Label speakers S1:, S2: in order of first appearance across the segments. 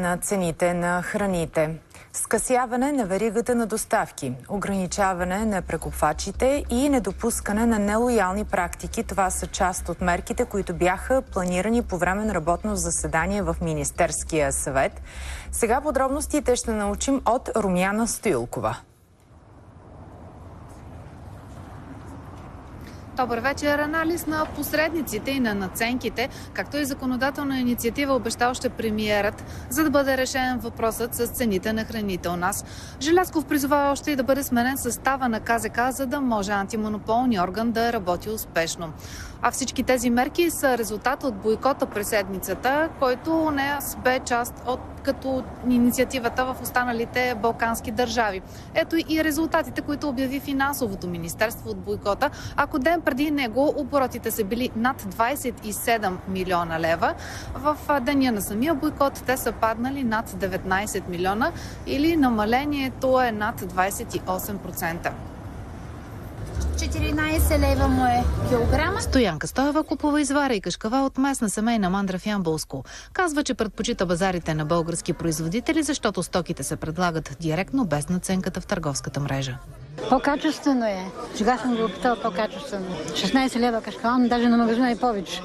S1: На цените на храните, скъсяване на веригата на доставки, ограничаване на прекупвачите и недопускане на нелоялни практики. Това са част от мерките, които бяха планирани по време на работно заседание в Министерския съвет. Сега подробностите ще научим от Румяна Стоилкова.
S2: Добър вечер. Анализ на посредниците и на надценките, както и законодателна инициатива обеща още премиерът, за да бъде решен въпросът с цените на храните у нас. Желязков призова още и да бъде сменен състава на КЗК, за да може антимонополния орган да работи успешно. А всички тези мерки са резултат от бойкота през седмицата, който не бе част от като инициативата в останалите балкански държави. Ето и резултатите, които обяви финансовото министерство от бойкота. Ако ден преди него оборотите са били над 27 милиона лева, в деня на самия бойкот те са паднали над 19 милиона или намалението е над 28%.
S3: 14 лева му е килограма.
S2: Стоянка Стоева купува извара и кашкава от местна семейна мандра в Ямболско. Казва, че предпочита базарите на български производители, защото стоките се предлагат директно, без надценката в търговската мрежа.
S3: По-качествено е. Сега съм го опитала по-качествено. 16 лева кашкава, но даже на магазина и повече.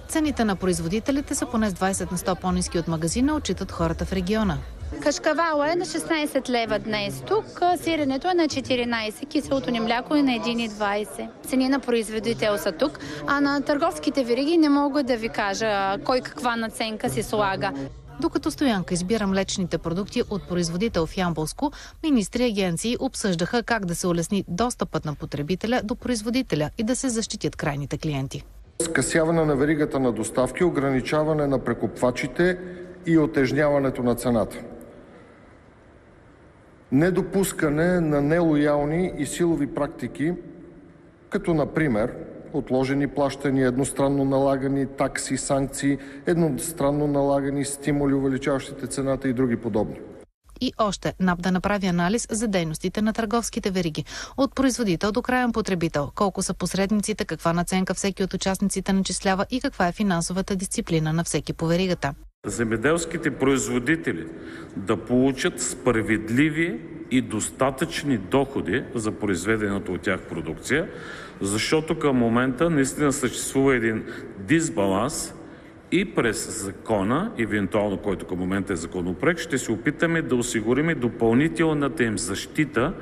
S2: Цените на производителите са поне с 20 на 100 по-ниски от магазина, отчитат хората в региона.
S3: Кашкавала е на 16 лева днес. Тук сиренето е на 14, киселото ни мляко е на 1,20. Цени на производител са тук, а на търговските вериги не мога да ви кажа кой каква надценка си слага.
S2: Докато Стоянка избира млечните продукти от производител в Ямболско, министри и агенции обсъждаха как да се улесни достъпът на потребителя до производителя и да се защитят крайните клиенти.
S4: Скъсяване на веригата на доставки, ограничаване на прекупвачите и утежняването на цената. Недопускане на нелоялни и силови практики, като например отложени плащания, едностранно налагани такси, санкции, едностранно налагани стимули, увеличаващите цената и други подобни.
S2: И още НАП да направи анализ за дейностите на търговските вериги. От производител до краен потребител. Колко са посредниците, каква надценка всеки от участниците начислява и каква е финансовата дисциплина на всеки по веригата.
S5: Земеделските производители да получат справедливи и достатъчни доходи за произведената от тях продукция, защото към момента наистина съществува един дисбаланс и през закона, евентуално който към момента е законопроект, ще се опитаме да осигурим допълнителната им защита,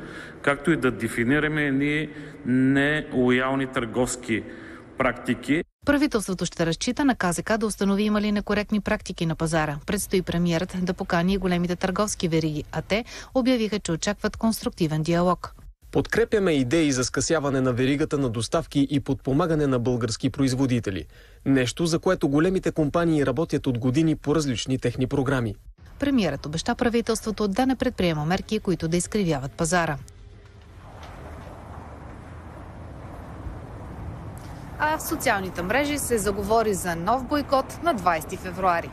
S5: както и да дефинираме едни нелоялни търговски практики.
S2: Правителството ще разчита на КЗК да установи има ли некоректни практики на пазара. Предстои премиерът да покани и големите търговски вериги, а те обявиха, че очакват конструктивен диалог.
S6: Подкрепяме идеи за скъсяване на веригата на доставки и подпомагане на български производители. Нещо, за което големите компании работят от години по различни техни програми.
S2: Премиерът обеща правителството да не предприема мерки, които да изкривяват пазара. А в социалните мрежи се заговори за нов бойкот на 20 февруари.